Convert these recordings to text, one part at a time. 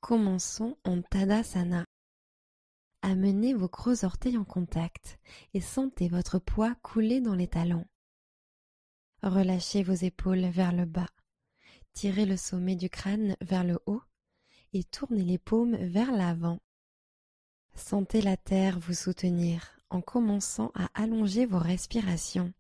Commençons en Tadasana. Amenez vos gros orteils en contact et sentez votre poids couler dans les talons. Relâchez vos épaules vers le bas. Tirez le sommet du crâne vers le haut et tournez les paumes vers l'avant. Sentez la terre vous soutenir en commençant à allonger vos respirations.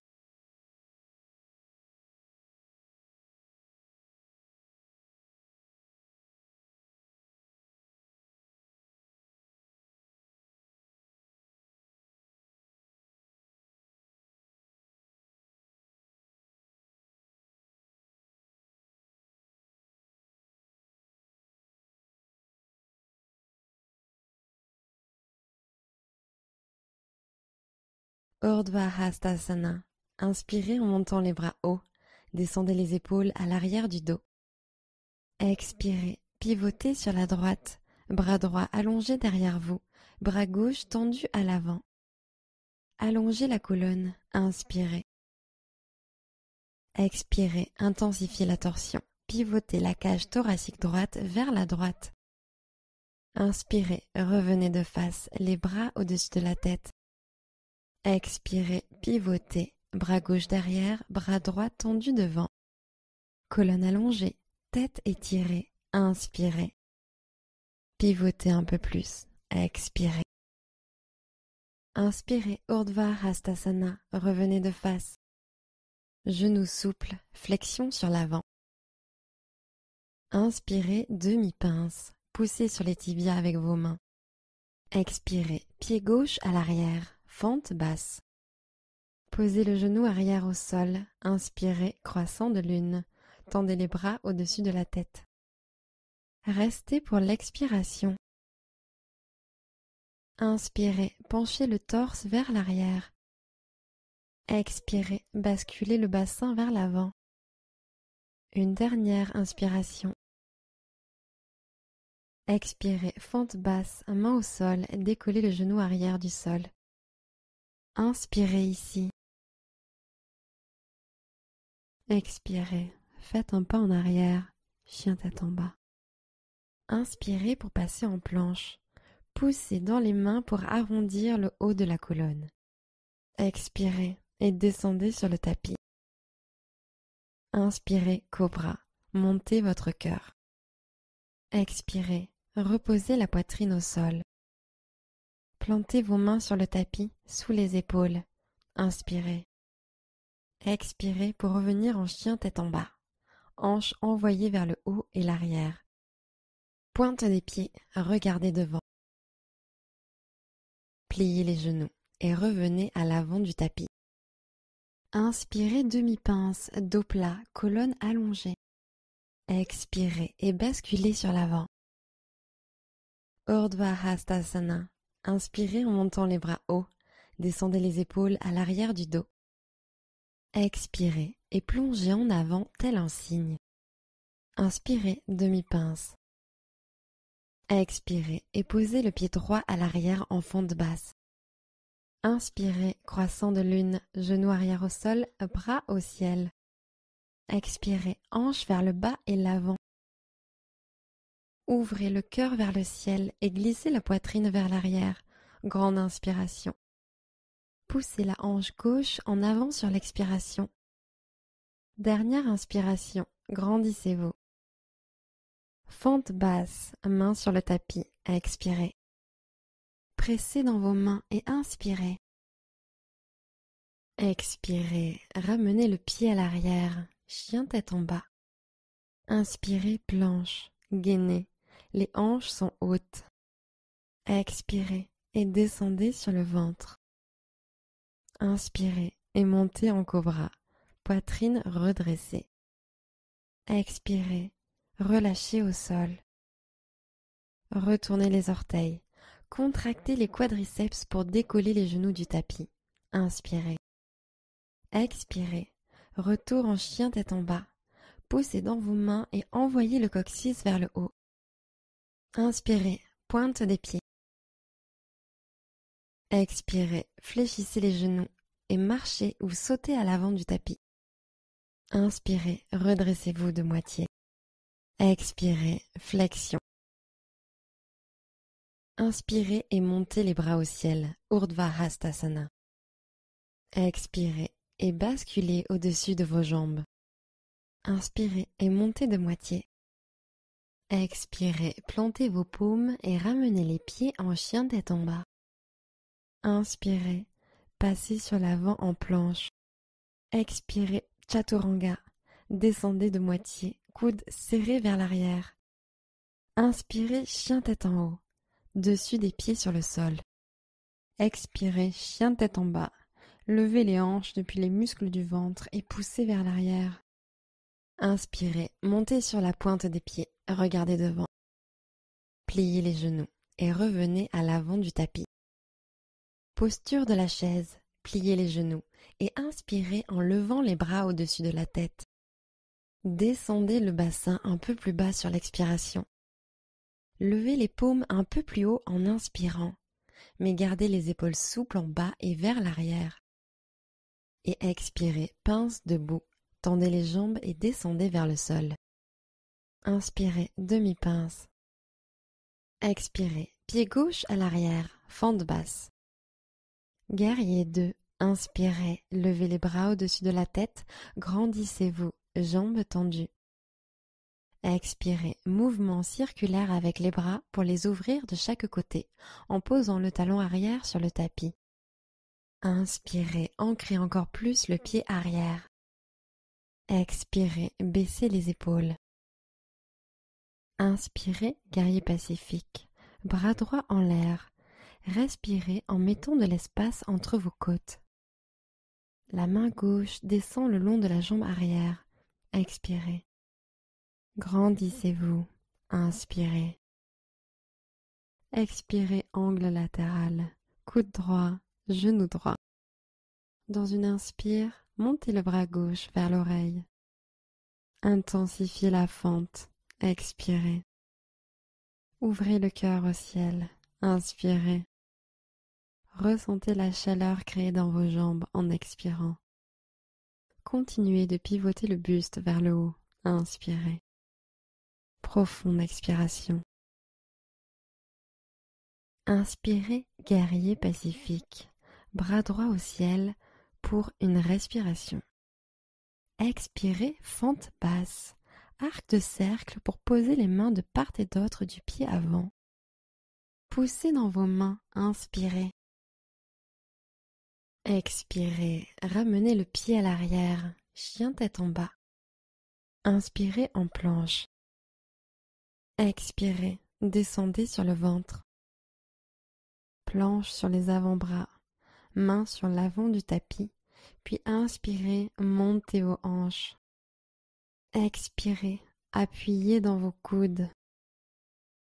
Urdhva Hastasana. Inspirez en montant les bras hauts. Descendez les épaules à l'arrière du dos. Expirez, pivotez sur la droite. Bras droit allongé derrière vous. Bras gauche tendu à l'avant. Allongez la colonne. Inspirez. Expirez, intensifiez la torsion. Pivotez la cage thoracique droite vers la droite. Inspirez, revenez de face, les bras au-dessus de la tête. Expirez, pivotez, bras gauche derrière, bras droit tendu devant. Colonne allongée, tête étirée, inspirez. Pivotez un peu plus, expirez. Inspirez, Urdhva Hastasana, revenez de face. Genoux souples, flexion sur l'avant. Inspirez, demi-pince, poussez sur les tibias avec vos mains. Expirez, pied gauche à l'arrière, fente basse. Posez le genou arrière au sol, inspirez, croissant de lune. Tendez les bras au-dessus de la tête. Restez pour l'expiration. Inspirez, penchez le torse vers l'arrière. Expirez, basculez le bassin vers l'avant. Une dernière inspiration. Expirez, fente basse, main au sol, décollez le genou arrière du sol. Inspirez ici. Expirez, faites un pas en arrière, chien tête en bas. Inspirez pour passer en planche. Poussez dans les mains pour arrondir le haut de la colonne. Expirez et descendez sur le tapis. Inspirez, cobra, montez votre cœur. Expirez, reposez la poitrine au sol. Plantez vos mains sur le tapis, sous les épaules. Inspirez. Expirez pour revenir en chien tête en bas. Hanches envoyées vers le haut et l'arrière. Pointe des pieds, regardez devant. Pliez les genoux et revenez à l'avant du tapis. Inspirez demi-pince, dos plat, colonne allongée. Expirez et basculez sur l'avant. Urdhva Hastasana. Inspirez en montant les bras hauts. Descendez les épaules à l'arrière du dos. Expirez et plongez en avant tel un cygne. Inspirez, demi-pince. Expirez et posez le pied droit à l'arrière en fente basse. Inspirez, croissant de lune, genou arrière au sol, bras au ciel. Expirez, hanche vers le bas et l'avant. Ouvrez le cœur vers le ciel et glissez la poitrine vers l'arrière. Grande inspiration. Poussez la hanche gauche en avant sur l'expiration. Dernière inspiration, grandissez-vous. Fente basse, main sur le tapis, expirez. Pressez dans vos mains et inspirez. Expirez, ramenez le pied à l'arrière, chien tête en bas. Inspirez, planche, gainez, les hanches sont hautes. Expirez et descendez sur le ventre. Inspirez et montez en cobra, poitrine redressée. Expirez, relâchez au sol. Retournez les orteils. Contractez les quadriceps pour décoller les genoux du tapis. Inspirez. Expirez. Retour en chien tête en bas. Poussez dans vos mains et envoyez le coccyx vers le haut. Inspirez. Pointe des pieds. Expirez. Fléchissez les genoux et marchez ou sautez à l'avant du tapis. Inspirez. Redressez-vous de moitié. Expirez. Flexion. Inspirez et montez les bras au ciel, Urdhva Hastasana. Expirez et basculez au-dessus de vos jambes. Inspirez et montez de moitié. Expirez, plantez vos paumes et ramenez les pieds en chien tête en bas. Inspirez, passez sur l'avant en planche. Expirez, Chaturanga, descendez de moitié, coudes serrés vers l'arrière. Inspirez, chien tête en haut, dessus des pieds sur le sol. Expirez, chien tête en bas, levez les hanches depuis les muscles du ventre et poussez vers l'arrière. Inspirez, montez sur la pointe des pieds, regardez devant. Pliez les genoux et revenez à l'avant du tapis. Posture de la chaise, pliez les genoux et inspirez en levant les bras au-dessus de la tête. Descendez le bassin un peu plus bas sur l'expiration. Levez les paumes un peu plus haut en inspirant, mais gardez les épaules souples en bas et vers l'arrière. Et expirez, pince debout, tendez les jambes et descendez vers le sol. Inspirez, demi-pince. Expirez, pied gauche à l'arrière, fente basse. Guerrier 2, inspirez, levez les bras au-dessus de la tête, grandissez-vous, jambes tendues. Expirez, mouvement circulaire avec les bras pour les ouvrir de chaque côté, en posant le talon arrière sur le tapis. Inspirez, ancrez encore plus le pied arrière. Expirez, baissez les épaules. Inspirez, guerrier pacifique, bras droit en l'air. Respirez en mettant de l'espace entre vos côtes. La main gauche descend le long de la jambe arrière. Expirez. Grandissez-vous. Inspirez. Expirez, angle latéral. Coude droit, genou droit. Dans une inspire, montez le bras gauche vers l'oreille. Intensifiez la fente. Expirez. Ouvrez le cœur au ciel. Inspirez. Ressentez la chaleur créée dans vos jambes en expirant. Continuez de pivoter le buste vers le haut. Inspirez. Profonde expiration. Inspirez, guerrier pacifique, bras droit au ciel pour une respiration. Expirez, fente basse, arc de cercle pour poser les mains de part et d'autre du pied avant. Poussez dans vos mains, inspirez. Expirez, ramenez le pied à l'arrière, chien tête en bas. Inspirez en planche. Expirez, descendez sur le ventre. Planche sur les avant-bras, main sur l'avant du tapis, puis inspirez, montez vos hanches. Expirez, appuyez dans vos coudes.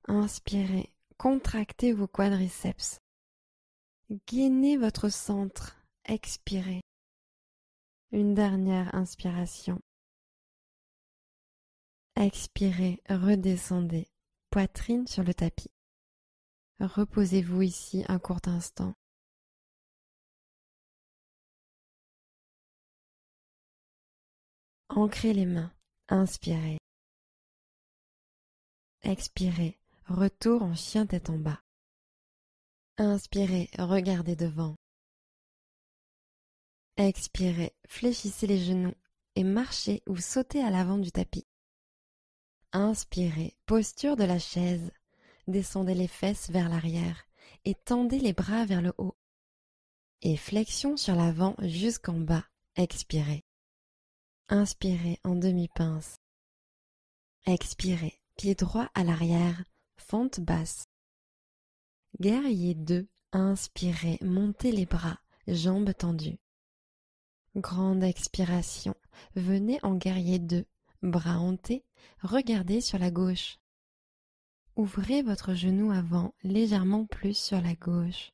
Inspirez, contractez vos quadriceps. Gainez votre centre, expirez. Une dernière inspiration. Expirez, redescendez, poitrine sur le tapis. Reposez-vous ici un court instant. Ancrez les mains, inspirez. Expirez, retour en chien tête en bas. Inspirez, regardez devant. Expirez, fléchissez les genoux et marchez ou sautez à l'avant du tapis. Inspirez, posture de la chaise. Descendez les fesses vers l'arrière et tendez les bras vers le haut. Et flexion sur l'avant jusqu'en bas. Expirez. Inspirez en demi-pince. Expirez, pied droit à l'arrière, fente basse. Guerrier 2, inspirez, montez les bras, jambes tendues. Grande expiration, venez en guerrier 2, bras hantés, regardez sur la gauche. Ouvrez votre genou avant, légèrement plus sur la gauche.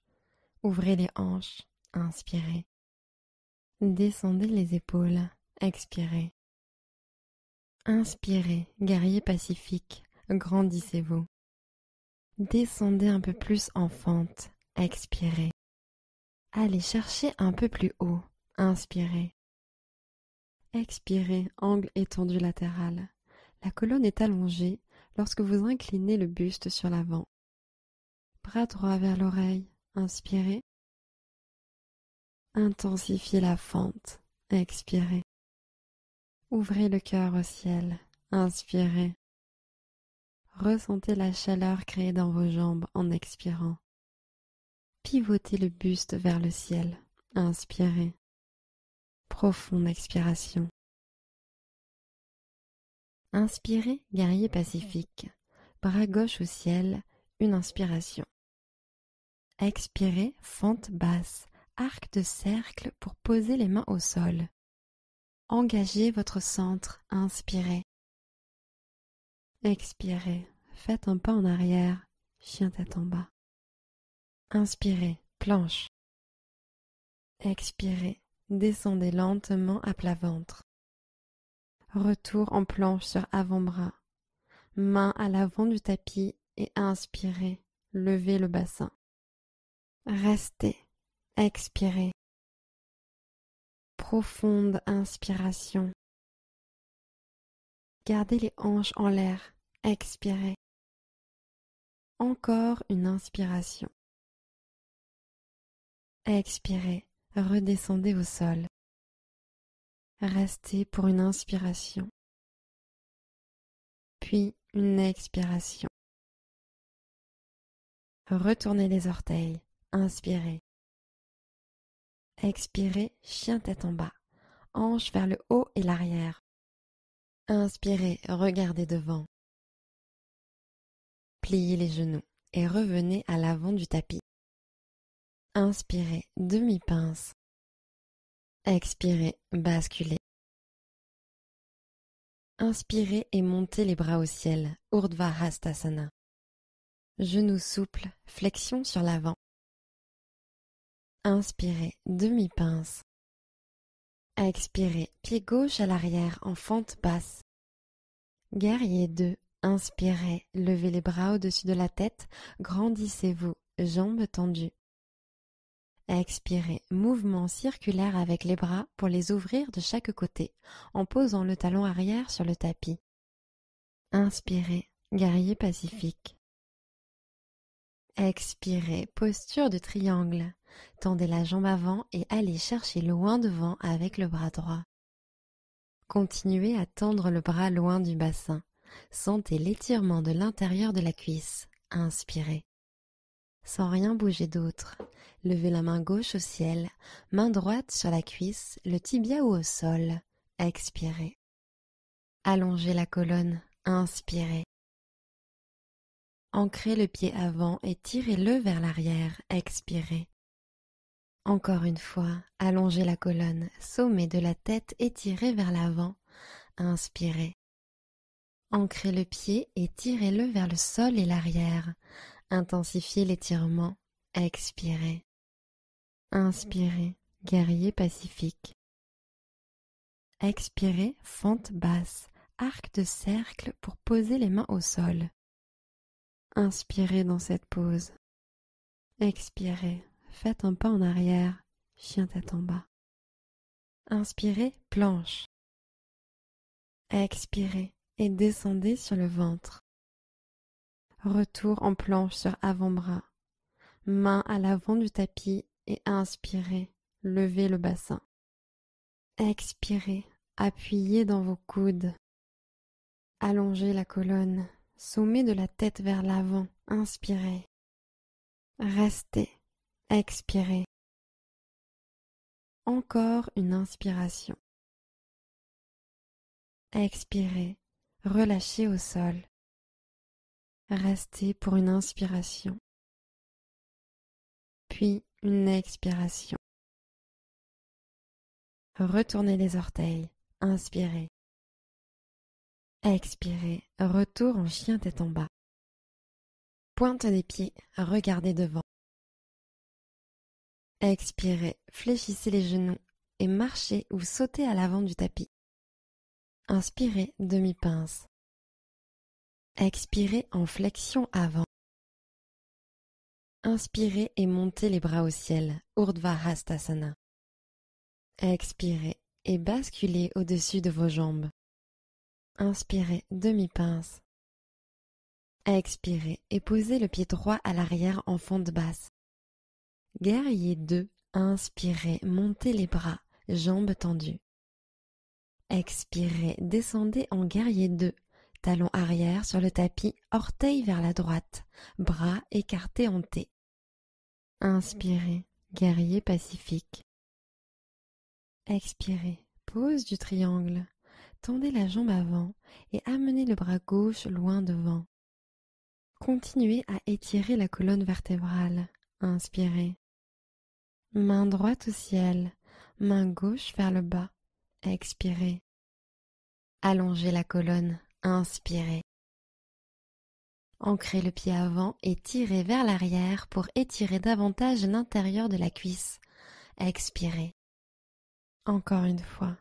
Ouvrez les hanches, inspirez. Descendez les épaules, expirez. Inspirez, guerrier pacifique, grandissez-vous. Descendez un peu plus en fente, expirez. Allez chercher un peu plus haut, inspirez. Expirez, angle étendu latéral. La colonne est allongée lorsque vous inclinez le buste sur l'avant. Bras droit vers l'oreille. Inspirez. Intensifiez la fente. Expirez. Ouvrez le cœur au ciel. Inspirez. Ressentez la chaleur créée dans vos jambes en expirant. Pivotez le buste vers le ciel. Inspirez. Profonde expiration. Inspirez, guerrier pacifique. Bras gauche au ciel, une inspiration. Expirez, fente basse, arc de cercle pour poser les mains au sol. Engagez votre centre, inspirez. Expirez, faites un pas en arrière, chien tête en bas. Inspirez, planche. Expirez, descendez lentement à plat ventre. Retour en planche sur avant-bras. Main à l'avant du tapis et inspirez, levez le bassin. Restez, expirez. Profonde inspiration. Gardez les hanches en l'air, expirez. Encore une inspiration. Expirez, redescendez au sol. Restez pour une inspiration. Puis une expiration. Retournez les orteils, inspirez. Expirez, chien tête en bas, hanches vers le haut et l'arrière. Inspirez, regardez devant. Pliez les genoux et revenez à l'avant du tapis. Inspirez, demi-pince. Expirez, basculez. Inspirez et montez les bras au ciel, Urdhva Hastasana. Genoux souples, flexion sur l'avant. Inspirez, demi-pince. Expirez, pied gauche à l'arrière en fente basse. Guerrier 2, inspirez, levez les bras au-dessus de la tête, grandissez-vous, jambes tendues. Expirez, mouvement circulaire avec les bras pour les ouvrir de chaque côté, en posant le talon arrière sur le tapis. Inspirez, guerrier pacifique. Expirez, posture de triangle. Tendez la jambe avant et allez chercher loin devant avec le bras droit. Continuez à tendre le bras loin du bassin. Sentez l'étirement de l'intérieur de la cuisse. Inspirez. Sans rien bouger d'autre, levez la main gauche au ciel, main droite sur la cuisse, le tibia ou au sol. Expirez. Allongez la colonne. Inspirez. Ancrez le pied avant et tirez-le vers l'arrière. Expirez. Encore une fois, allongez la colonne, sommet de la tête étiré vers l'avant. Inspirez. Ancrez le pied et tirez-le vers le sol et l'arrière. Intensifiez l'étirement. Expirez. Inspirez, guerrier pacifique. Expirez, fente basse, arc de cercle pour poser les mains au sol. Inspirez dans cette pose. Expirez, faites un pas en arrière, chien tête en bas. Inspirez, planche. Expirez et descendez sur le ventre. Retour en planche sur avant-bras. Main à l'avant du tapis et inspirez, levez le bassin. Expirez, appuyez dans vos coudes. Allongez la colonne, sommet de la tête vers l'avant. Inspirez. Restez, expirez. Encore une inspiration. Expirez, relâchez au sol. Restez pour une inspiration. Puis une expiration. Retournez les orteils. Inspirez. Expirez, retour en chien tête en bas. Pointe des pieds, regardez devant. Expirez, fléchissez les genoux et marchez ou sautez à l'avant du tapis. Inspirez, demi-pince. Expirez en flexion avant. Inspirez et montez les bras au ciel, Urdhva Hastasana. Expirez et basculez au-dessus de vos jambes. Inspirez, demi-pince. Expirez et posez le pied droit à l'arrière en fente basse. Guerrier 2, inspirez, montez les bras, jambes tendues. Expirez, descendez en guerrier 2, talon arrière sur le tapis, orteil vers la droite, bras écartés en T. Inspirez, guerrier pacifique. Expirez, pose du triangle. Tendez la jambe avant et amenez le bras gauche loin devant. Continuez à étirer la colonne vertébrale. Inspirez. Main droite au ciel, main gauche vers le bas. Expirez. Allongez la colonne. Inspirez. Ancrez le pied avant et tirez vers l'arrière pour étirer davantage l'intérieur de la cuisse. Expirez. Encore une fois.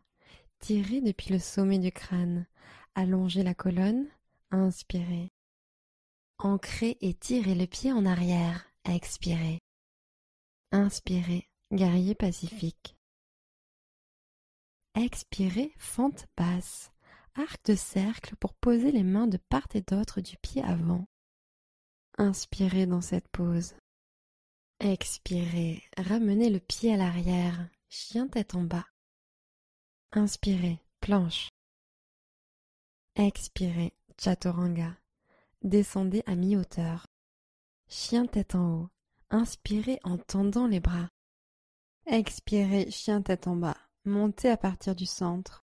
Tirez depuis le sommet du crâne. Allongez la colonne. Inspirez. Ancrez et tirez le pied en arrière. Expirez. Inspirez, guerrier pacifique. Expirez, fente basse. Arc de cercle pour poser les mains de part et d'autre du pied avant. Inspirez dans cette pose. Expirez, ramenez le pied à l'arrière. Chien tête en bas. Inspirez, planche. Expirez, chaturanga. Descendez à mi-hauteur. Chien tête en haut. Inspirez en tendant les bras. Expirez, chien tête en bas. Montez à partir du centre.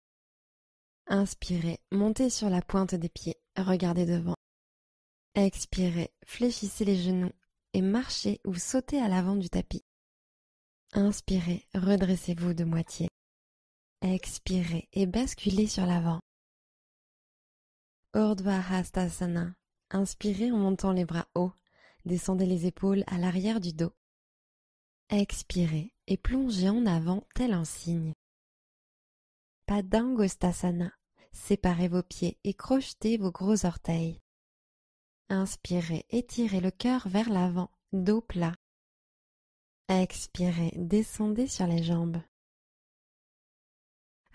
Inspirez, montez sur la pointe des pieds. Regardez devant. Expirez, fléchissez les genoux et marchez ou sautez à l'avant du tapis. Inspirez, redressez-vous de moitié. Expirez et basculez sur l'avant. Urdhva Hastasana. Inspirez en montant les bras hauts. Descendez les épaules à l'arrière du dos. Expirez et plongez en avant tel un cygne. Padangusthasana. Séparez vos pieds et crochetez vos gros orteils. Inspirez, étirez le cœur vers l'avant, dos plat. Expirez, descendez sur les jambes.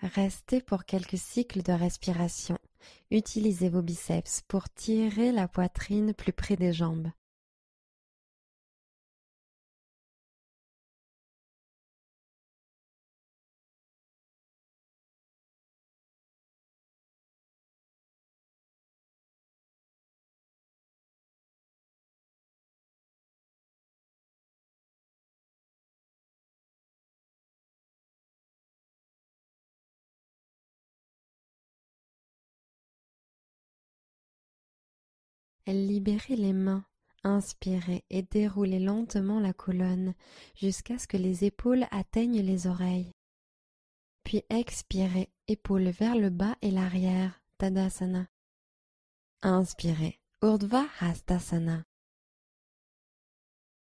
Restez pour quelques cycles de respiration. Utilisez vos biceps pour tirer la poitrine plus près des jambes. Libérez les mains. Inspirez et déroulez lentement la colonne jusqu'à ce que les épaules atteignent les oreilles. Puis expirez, épaules vers le bas et l'arrière, Tadasana. Inspirez, Urdhva Hastasana.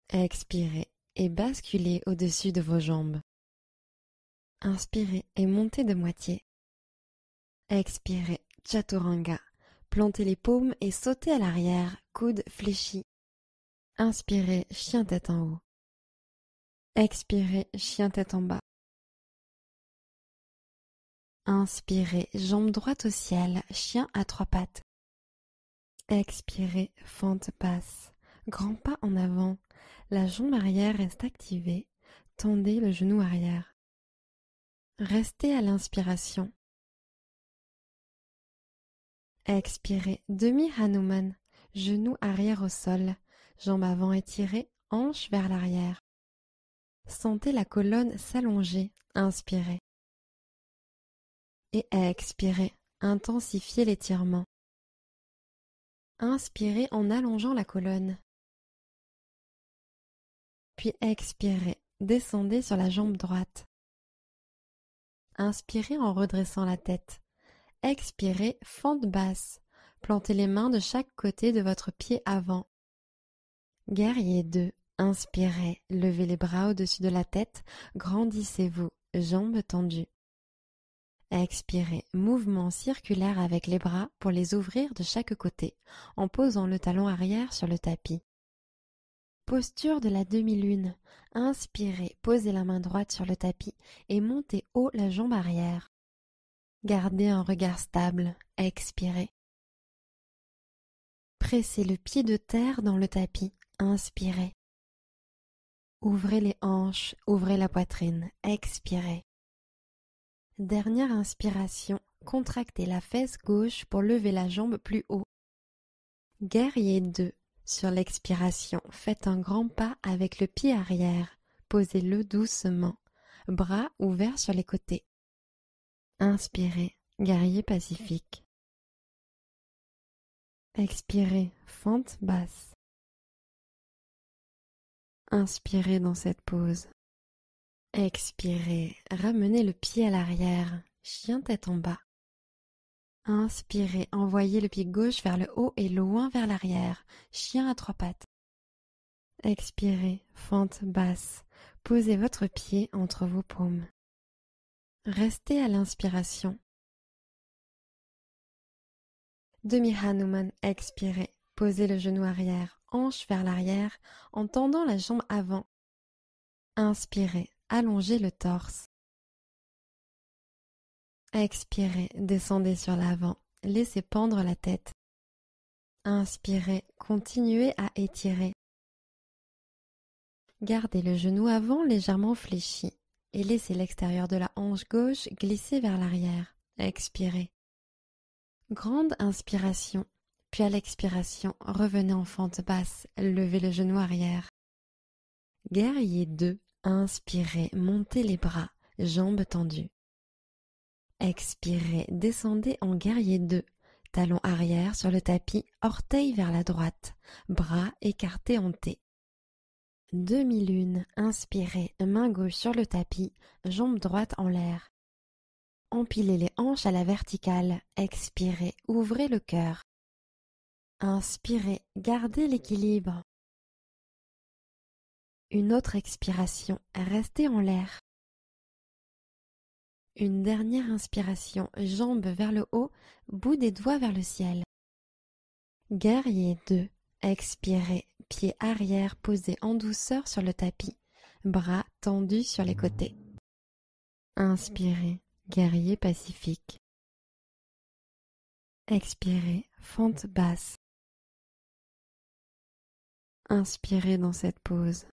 Expirez et basculez au-dessus de vos jambes. Inspirez et montez de moitié. Expirez, Chaturanga. Plantez les paumes et sautez à l'arrière, coudes fléchis. Inspirez, chien tête en haut. Expirez, chien tête en bas. Inspirez, jambe droite au ciel, chien à trois pattes. Expirez, fente basse. Grand pas en avant. La jambe arrière reste activée. Tendez le genou arrière. Restez à l'inspiration. Expirez, demi-Hanuman, genou arrière au sol, jambe avant étirée, hanche vers l'arrière. Sentez la colonne s'allonger, inspirez. Et expirez, intensifiez l'étirement. Inspirez en allongeant la colonne. Puis expirez, descendez sur la jambe droite. Inspirez en redressant la tête. Expirez, fente basse. Plantez les mains de chaque côté de votre pied avant. Guerrier 2. Inspirez, levez les bras au-dessus de la tête, grandissez-vous, jambes tendues. Expirez, mouvement circulaire avec les bras pour les ouvrir de chaque côté, en posant le talon arrière sur le tapis. Posture de la demi-lune. Inspirez, posez la main droite sur le tapis et montez haut la jambe arrière. Gardez un regard stable, expirez. Pressez le pied de terre dans le tapis. Inspirez. Ouvrez les hanches, ouvrez la poitrine. Expirez. Dernière inspiration, contractez la fesse gauche pour lever la jambe plus haut. Guerrier 2. Sur l'expiration, faites un grand pas avec le pied arrière. Posez-le doucement. Bras ouverts sur les côtés. Inspirez, guerrier pacifique. Expirez, fente basse. Inspirez dans cette pose. Expirez, ramenez le pied à l'arrière, chien tête en bas. Inspirez, envoyez le pied gauche vers le haut et loin vers l'arrière, chien à trois pattes. Expirez, fente basse, posez votre pied entre vos paumes. Restez à l'inspiration. Demi-Hanuman, expirez, posez le genou arrière, hanche vers l'arrière, en tendant la jambe avant. Inspirez, allongez le torse. Expirez, descendez sur l'avant, laissez pendre la tête. Inspirez, continuez à étirer. Gardez le genou avant légèrement fléchi et laissez l'extérieur de la hanche gauche glisser vers l'arrière. Expirez. Grande inspiration, puis à l'expiration, revenez en fente basse, levez le genou arrière. Guerrier 2, inspirez, montez les bras, jambes tendues. Expirez, descendez en guerrier 2, talon arrière sur le tapis, orteil vers la droite, bras écartés en T. Demi-lune, inspirez, main gauche sur le tapis, jambe droite en l'air. Empilez les hanches à la verticale, expirez, ouvrez le cœur. Inspirez, gardez l'équilibre. Une autre expiration, restez en l'air. Une dernière inspiration, jambes vers le haut, bout des doigts vers le ciel. Guerrier 2, expirez, pied arrière posé en douceur sur le tapis, bras tendus sur les côtés. Inspirez, guerrier pacifique. Expirez, fente basse. Inspirez dans cette pose.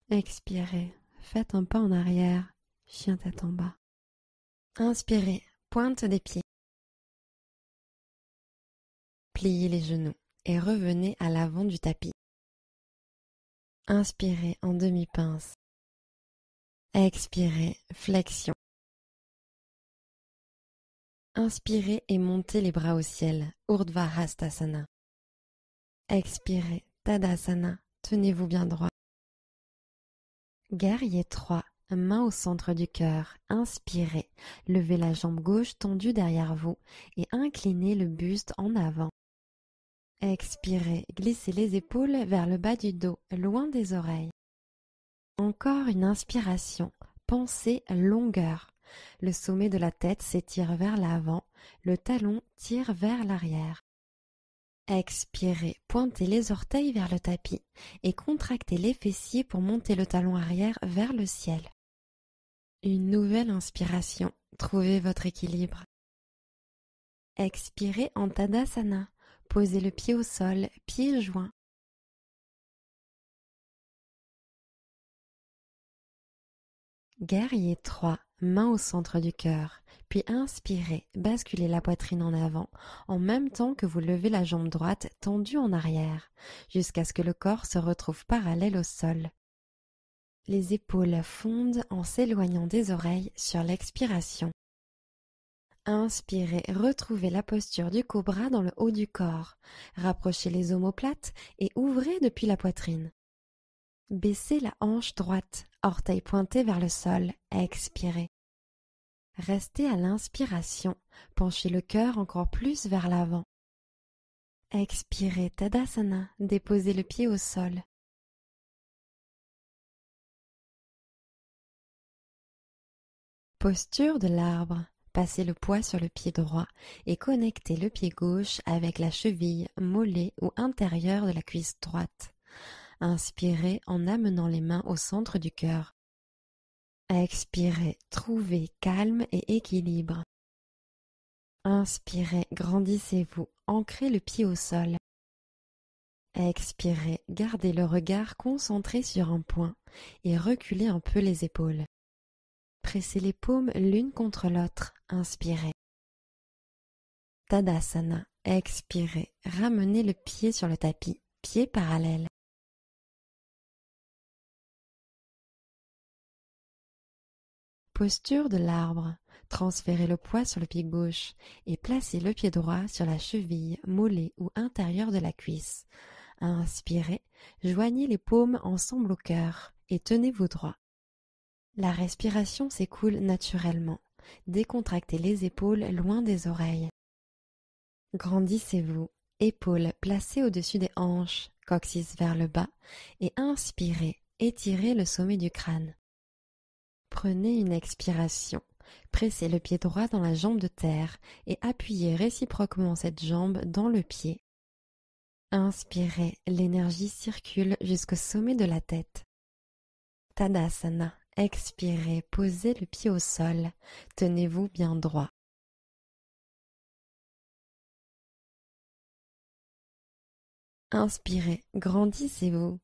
Expirez, faites un pas en arrière, chien tête en bas. Inspirez, pointe des pieds. Pliez les genoux et revenez à l'avant du tapis. Inspirez en demi-pince. Expirez, flexion. Inspirez et montez les bras au ciel, Urdhva Hastasana. Expirez, Tadasana, tenez-vous bien droit. Guerrier 3, main au centre du cœur, inspirez, levez la jambe gauche tendue derrière vous et inclinez le buste en avant. Expirez, glissez les épaules vers le bas du dos, loin des oreilles. Encore une inspiration, pensez longueur. Le sommet de la tête s'étire vers l'avant, le talon tire vers l'arrière. Expirez, pointez les orteils vers le tapis et contractez les fessiers pour monter le talon arrière vers le ciel. Une nouvelle inspiration, trouvez votre équilibre. Expirez en Tadasana, posez le pied au sol, pieds joints. Guerrier 3, main au centre du cœur, puis inspirez, basculez la poitrine en avant, en même temps que vous levez la jambe droite tendue en arrière, jusqu'à ce que le corps se retrouve parallèle au sol. Les épaules fondent en s'éloignant des oreilles sur l'expiration. Inspirez, retrouvez la posture du cobra dans le haut du corps, rapprochez les omoplates et ouvrez depuis la poitrine. Baissez la hanche droite, orteil pointé vers le sol, expirez. Restez à l'inspiration, penchez le cœur encore plus vers l'avant. Expirez Tadasana, déposez le pied au sol. Posture de l'arbre. Passez le poids sur le pied droit et connectez le pied gauche avec la cheville, mollet ou intérieur de la cuisse droite. Inspirez en amenant les mains au centre du cœur. Expirez, trouvez calme et équilibre. Inspirez, grandissez-vous, ancrez le pied au sol. Expirez, gardez le regard concentré sur un point et reculez un peu les épaules. Pressez les paumes l'une contre l'autre, inspirez. Tadasana, expirez, ramenez le pied sur le tapis, pied parallèle. Posture de l'arbre, transférez le poids sur le pied gauche et placez le pied droit sur la cheville, mollet ou intérieur de la cuisse. Inspirez, joignez les paumes ensemble au cœur et tenez-vous droit. La respiration s'écoule naturellement. Décontractez les épaules loin des oreilles. Grandissez-vous, épaules placées au-dessus des hanches, coccyx vers le bas et inspirez, étirez le sommet du crâne. Prenez une expiration, pressez le pied droit dans la jambe de terre et appuyez réciproquement cette jambe dans le pied. Inspirez, l'énergie circule jusqu'au sommet de la tête. Tadasana, expirez, posez le pied au sol, tenez-vous bien droit. Inspirez, grandissez-vous.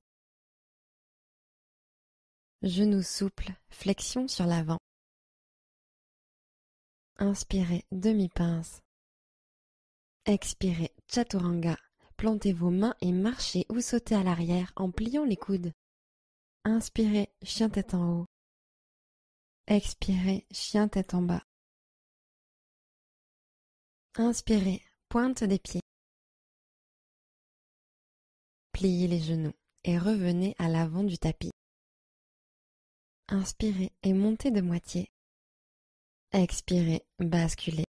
Genoux souples, flexion sur l'avant. Inspirez, demi-pince. Expirez, chaturanga. Plantez vos mains et marchez ou sautez à l'arrière en pliant les coudes. Inspirez, chien tête en haut. Expirez, chien tête en bas. Inspirez, pointe des pieds. Pliez les genoux et revenez à l'avant du tapis. Inspirez et montez de moitié. Expirez, basculez.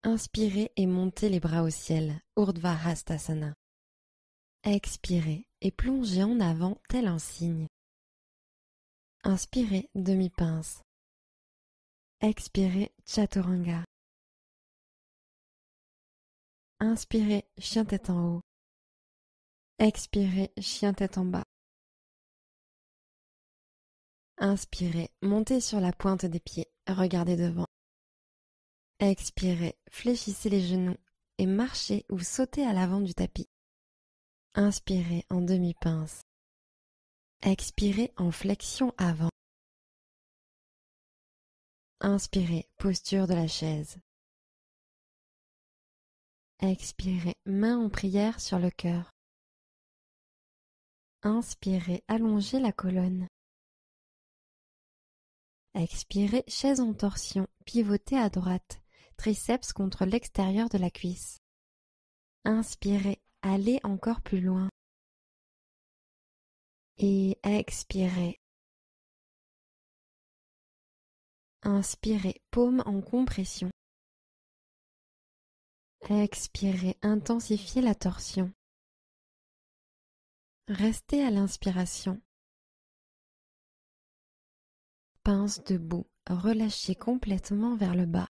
Inspirez et montez les bras au ciel, Urdhva Hastasana. Expirez et plongez en avant tel un cygne. Inspirez, demi-pince. Expirez, chaturanga. Inspirez, chien tête en haut. Expirez, chien tête en bas. Inspirez, montez sur la pointe des pieds, regardez devant. Expirez, fléchissez les genoux et marchez ou sautez à l'avant du tapis. Inspirez en demi-pince. Expirez en flexion avant. Inspirez, posture de la chaise. Expirez, main en prière sur le cœur. Inspirez, allongez la colonne. Expirez, chaise en torsion, pivotez à droite, triceps contre l'extérieur de la cuisse. Inspirez, allez encore plus loin. Et expirez. Inspirez, paume en compression. Expirez, intensifiez la torsion. Restez à l'inspiration. Pince debout, relâchez complètement vers le bas.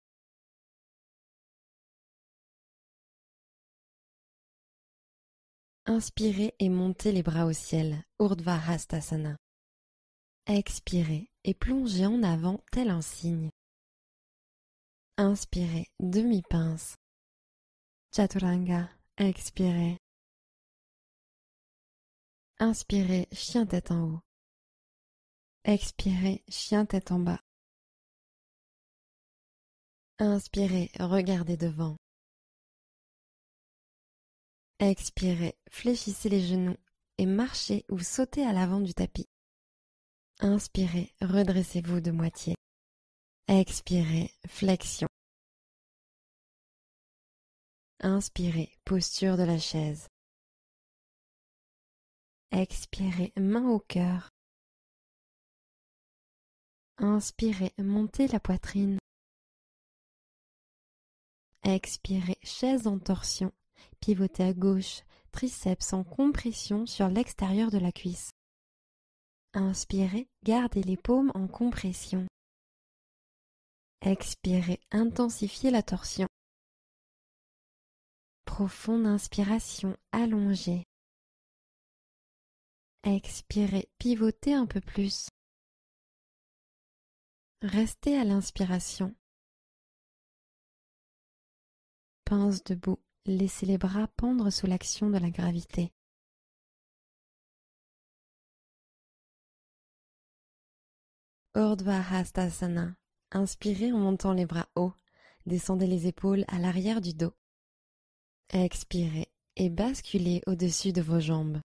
Inspirez et montez les bras au ciel, Urdhva Hastasana. Expirez et plongez en avant tel un cygne. Inspirez, demi-pince. Chaturanga, expirez. Inspirez, chien tête en haut. Expirez, chien tête en bas. Inspirez, regardez devant. Expirez, fléchissez les genoux et marchez ou sautez à l'avant du tapis. Inspirez, redressez-vous de moitié. Expirez, flexion. Inspirez, posture de la chaise. Expirez, main au cœur. Inspirez, montez la poitrine. Expirez, chaise en torsion, pivotez à gauche, triceps en compression sur l'extérieur de la cuisse. Inspirez, gardez les paumes en compression. Expirez, intensifiez la torsion. Profonde inspiration, allongée. Expirez, pivotez un peu plus. Restez à l'inspiration. Pince debout, Laissez les bras pendre sous l'action de la gravité. Urdhva Hastasana. Inspirez en montant les bras hauts. Descendez les épaules à l'arrière du dos. Expirez et basculez au-dessus de vos jambes.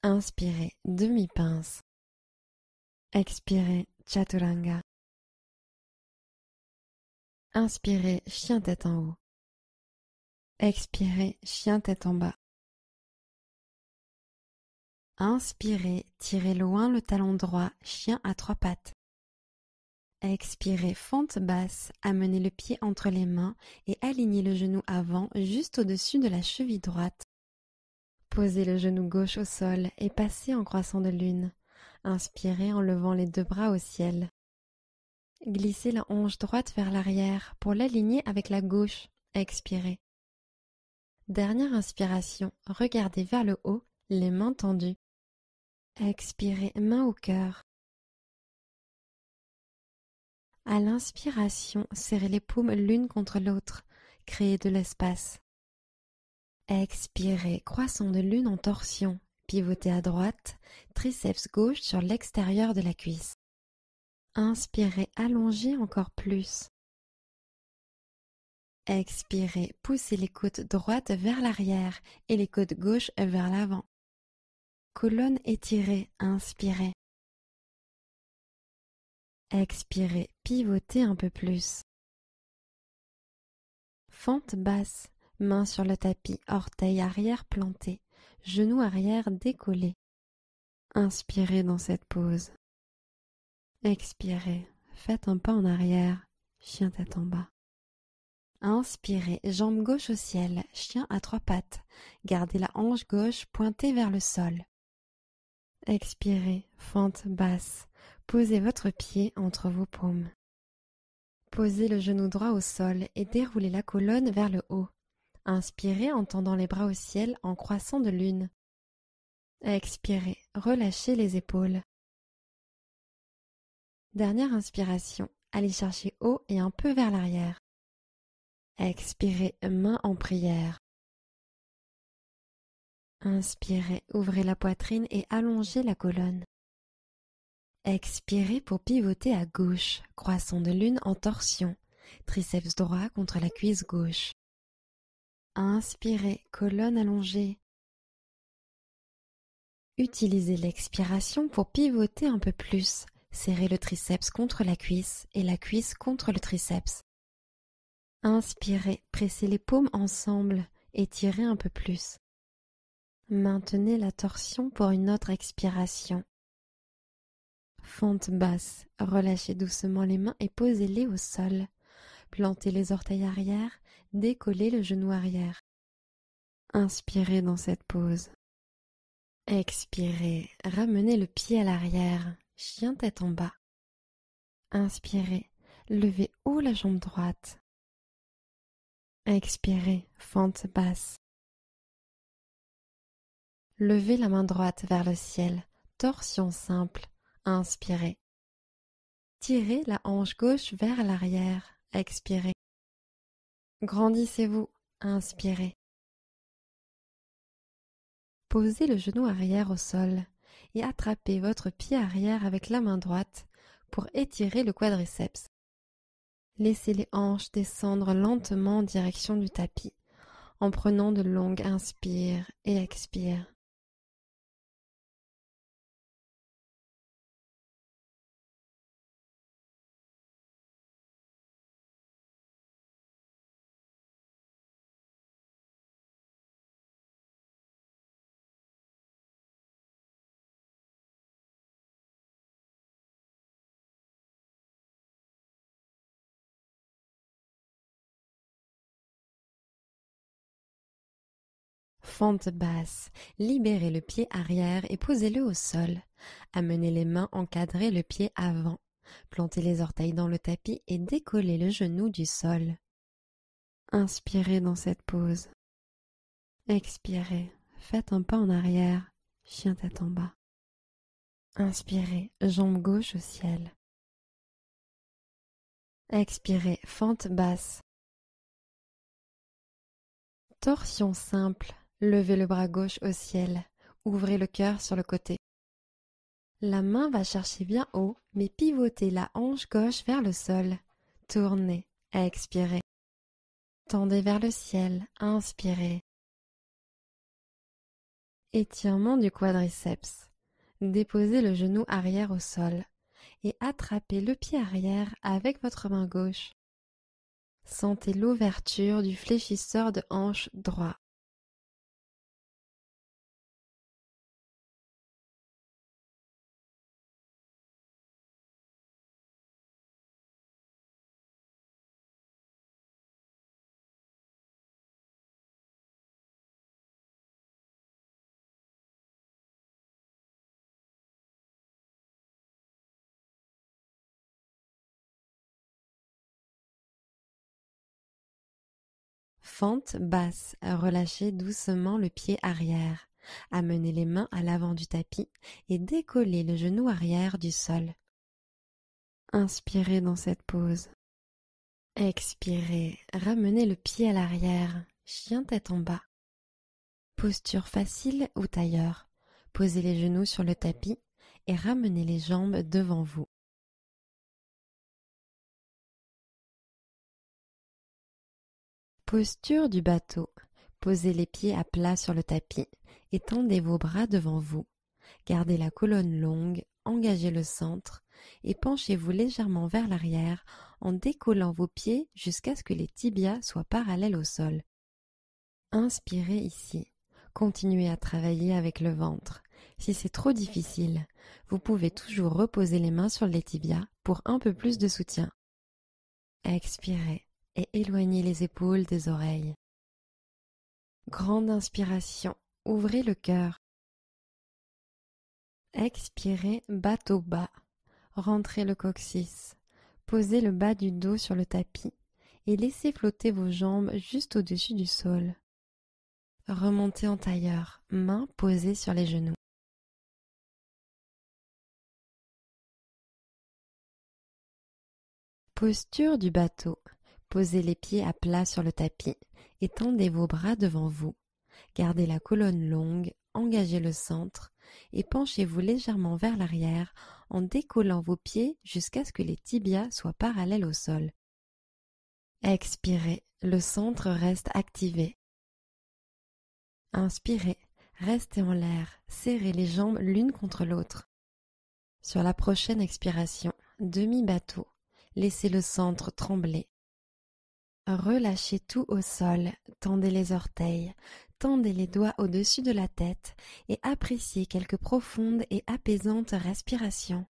Inspirez, demi-pince. Expirez, Chaturanga. Inspirez, chien tête en haut. Expirez, chien tête en bas. Inspirez, tirez loin le talon droit, chien à trois pattes. Expirez, fente basse, amenez le pied entre les mains et alignez le genou avant juste au-dessus de la cheville droite. Posez le genou gauche au sol et passez en croissant de lune. Inspirez en levant les deux bras au ciel. Glissez la hanche droite vers l'arrière pour l'aligner avec la gauche. Expirez. Dernière inspiration, regardez vers le haut, les mains tendues. Expirez, main au cœur. À l'inspiration, serrez les paumes l'une contre l'autre. Créez de l'espace. Expirez, croissant de lune en torsion. Pivotez à droite, triceps gauche sur l'extérieur de la cuisse. Inspirez, allongez encore plus. Expirez, poussez les côtes droites vers l'arrière et les côtes gauches vers l'avant. Colonne étirée, inspirez. Expirez, pivotez un peu plus. Fente basse, main sur le tapis, orteil arrière planté, genou arrière décollé. Inspirez dans cette pose. Expirez, faites un pas en arrière, chien tête en bas. Inspirez, jambe gauche au ciel, chien à trois pattes. Gardez la hanche gauche pointée vers le sol. Expirez, fente basse. Posez votre pied entre vos paumes. Posez le genou droit au sol et déroulez la colonne vers le haut. Inspirez en tendant les bras au ciel en croissant de lune. Expirez, relâchez les épaules. Dernière inspiration, allez chercher haut et un peu vers l'arrière. Expirez, main en prière. Inspirez, ouvrez la poitrine et allongez la colonne. Expirez pour pivoter à gauche, croissant de lune en torsion, triceps droit contre la cuisse gauche. Inspirez, colonne allongée. Utilisez l'expiration pour pivoter un peu plus. Serrez le triceps contre la cuisse et la cuisse contre le triceps. Inspirez, pressez les paumes ensemble, étirez un peu plus. Maintenez la torsion pour une autre expiration. Fente basse, relâchez doucement les mains et posez-les au sol. Plantez les orteils arrière, décollez le genou arrière. Inspirez dans cette pose. Expirez, ramenez le pied à l'arrière, chien tête en bas. Inspirez, levez haut la jambe droite. Expirez, fente basse. Levez la main droite vers le ciel, torsion simple. Inspirez. Tirez la hanche gauche vers l'arrière. Expirez. Grandissez-vous. Inspirez. Posez le genou arrière au sol et attrapez votre pied arrière avec la main droite pour étirer le quadriceps. Laissez les hanches descendre lentement en direction du tapis en prenant de longues inspires et expires. Fente basse, libérez le pied arrière et posez-le au sol. Amenez les mains encadrer le pied avant. Plantez les orteils dans le tapis et décollez le genou du sol. Inspirez dans cette pose. Expirez, faites un pas en arrière, chien tête en bas. Inspirez, jambe gauche au ciel. Expirez, fente basse. Torsion simple. Levez le bras gauche au ciel. Ouvrez le cœur sur le côté. La main va chercher bien haut, mais pivotez la hanche gauche vers le sol. Tournez, expirez. Tendez vers le ciel, inspirez. Étirement du quadriceps. Déposez le genou arrière au sol et attrapez le pied arrière avec votre main gauche. Sentez l'ouverture du fléchisseur de hanche droit. Fente basse, relâchez doucement le pied arrière. Amenez les mains à l'avant du tapis et décollez le genou arrière du sol. Inspirez dans cette pose. Expirez, ramenez le pied à l'arrière, chien tête en bas. Posture facile ou tailleur. Posez les genoux sur le tapis et ramenez les jambes devant vous. Posture du bateau. Posez les pieds à plat sur le tapis et tendez vos bras devant vous. Gardez la colonne longue, engagez le centre et penchez-vous légèrement vers l'arrière en décollant vos pieds jusqu'à ce que les tibias soient parallèles au sol. Inspirez ici. Continuez à travailler avec le ventre. Si c'est trop difficile, vous pouvez toujours reposer les mains sur les tibias pour un peu plus de soutien. Expirez et éloignez les épaules des oreilles. Grande inspiration, ouvrez le cœur. Expirez, bateau bas. Rentrez le coccyx. Posez le bas du dos sur le tapis et laissez flotter vos jambes juste au-dessus du sol. Remontez en tailleur, mains posées sur les genoux. Posture du bateau. Posez les pieds à plat sur le tapis et tendez vos bras devant vous. Gardez la colonne longue, engagez le centre et penchez-vous légèrement vers l'arrière en décollant vos pieds jusqu'à ce que les tibias soient parallèles au sol. Expirez, le centre reste activé. Inspirez, restez en l'air, serrez les jambes l'une contre l'autre. Sur la prochaine expiration, demi-bateau, laissez le centre trembler. Relâchez tout au sol, tendez les orteils, tendez les doigts au-dessus de la tête et appréciez quelques profondes et apaisantes respirations.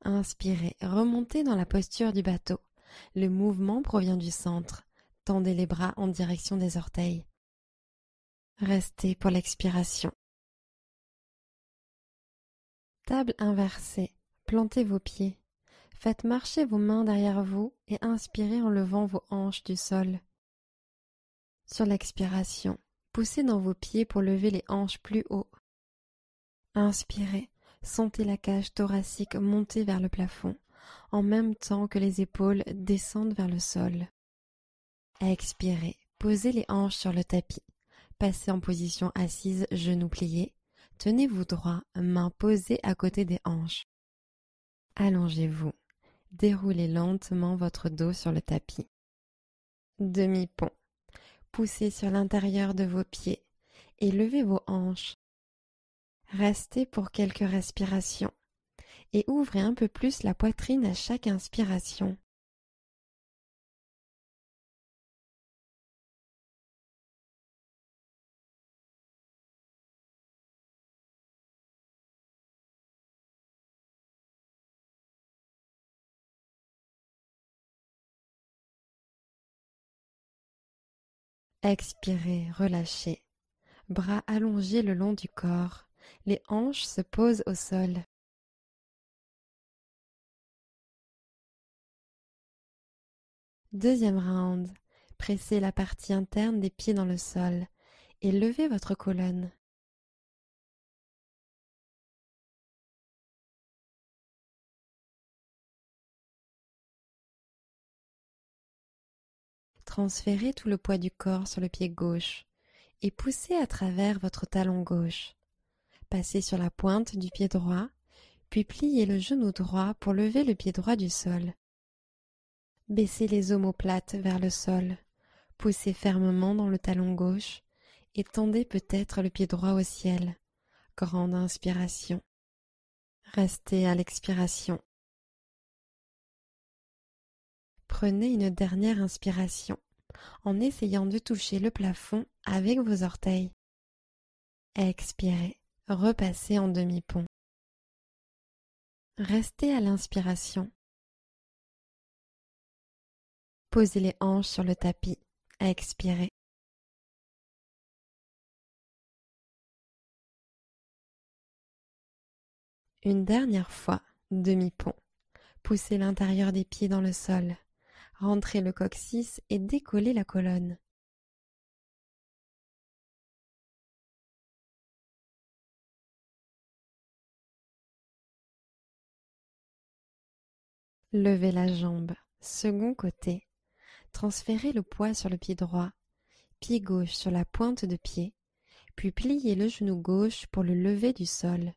Inspirez, remontez dans la posture du bateau. Le mouvement provient du centre. Tendez les bras en direction des orteils. Restez pour l'expiration. Table inversée. Plantez vos pieds. Faites marcher vos mains derrière vous et inspirez en levant vos hanches du sol. Sur l'expiration, poussez dans vos pieds pour lever les hanches plus haut. Inspirez, sentez la cage thoracique monter vers le plafond, en même temps que les épaules descendent vers le sol. Expirez, posez les hanches sur le tapis. Passez en position assise, genoux pliés. Tenez-vous droit, mains posées à côté des hanches. Allongez-vous. Déroulez lentement votre dos sur le tapis. Demi-pont. Poussez sur l'intérieur de vos pieds et levez vos hanches. Restez pour quelques respirations et ouvrez un peu plus la poitrine à chaque inspiration. Expirez, relâchez. Bras allongés le long du corps. Les hanches se posent au sol. Deuxième round. Pressez la partie interne des pieds dans le sol et levez votre colonne. Transférez tout le poids du corps sur le pied gauche et poussez à travers votre talon gauche. Passez sur la pointe du pied droit, puis pliez le genou droit pour lever le pied droit du sol. Baissez les omoplates vers le sol, poussez fermement dans le talon gauche et tendez peut-être le pied droit au ciel. Grande inspiration. Restez à l'expiration. Prenez une dernière inspiration en essayant de toucher le plafond avec vos orteils. Expirez, repassez en demi-pont. Restez à l'inspiration. Posez les hanches sur le tapis. Expirez. Une dernière fois, demi-pont. Poussez l'intérieur des pieds dans le sol. Rentrez le coccyx et décollez la colonne. Levez la jambe, second côté. Transférez le poids sur le pied droit, pied gauche sur la pointe de pied, puis pliez le genou gauche pour le lever du sol.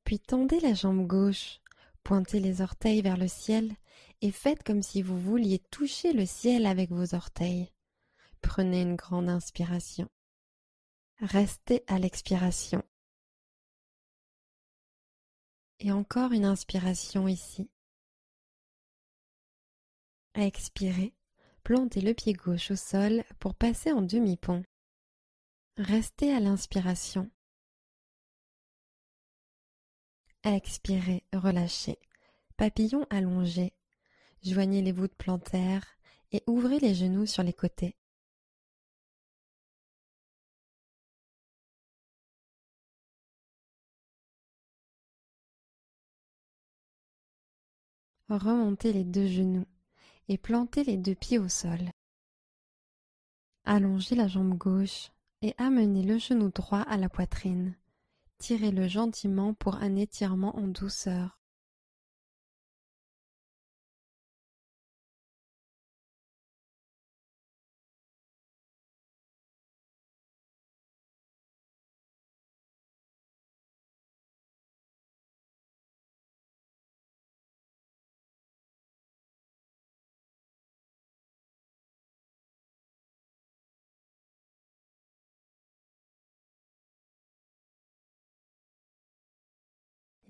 Puis tendez la jambe gauche, pointez les orteils vers le ciel et faites comme si vous vouliez toucher le ciel avec vos orteils. Prenez une grande inspiration. Restez à l'expiration. Et encore une inspiration ici. Expirez, plantez le pied gauche au sol pour passer en demi-pont. Restez à l'inspiration. Expirez, relâchez. Papillon allongé. Joignez les voûtes plantaires et ouvrez les genoux sur les côtés. Remontez les deux genoux et plantez les deux pieds au sol. Allongez la jambe gauche et amenez le genou droit à la poitrine. Tirez-le gentiment pour un étirement en douceur.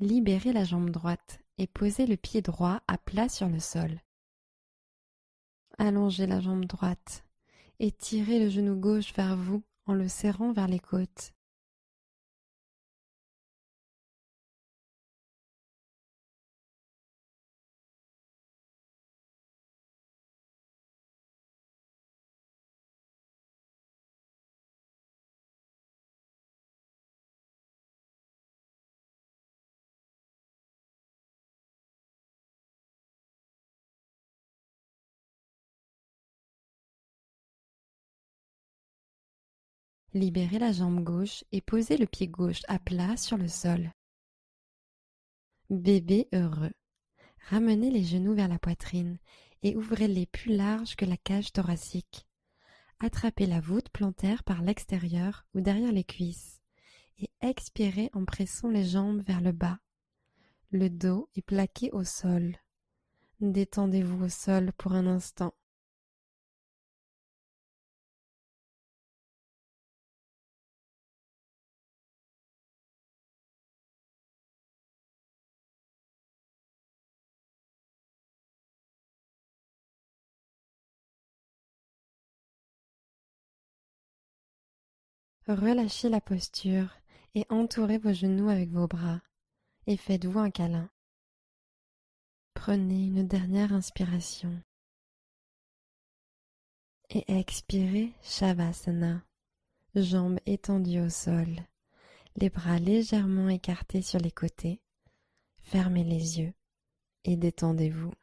Libérez la jambe droite et posez le pied droit à plat sur le sol. Allongez la jambe droite et tirez le genou gauche vers vous en le serrant vers les côtes. Libérez la jambe gauche et posez le pied gauche à plat sur le sol. Bébé heureux. Ramenez les genoux vers la poitrine et ouvrez-les plus larges que la cage thoracique. Attrapez la voûte plantaire par l'extérieur ou derrière les cuisses et expirez en pressant les jambes vers le bas. Le dos est plaqué au sol. Détendez-vous au sol pour un instant. Relâchez la posture et entourez vos genoux avec vos bras et faites-vous un câlin. Prenez une dernière inspiration et expirez Shavasana, jambes étendues au sol, les bras légèrement écartés sur les côtés. Fermez les yeux et détendez-vous.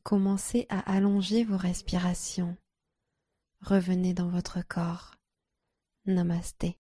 Commencez à allonger vos respirations. Revenez dans votre corps. Namasté.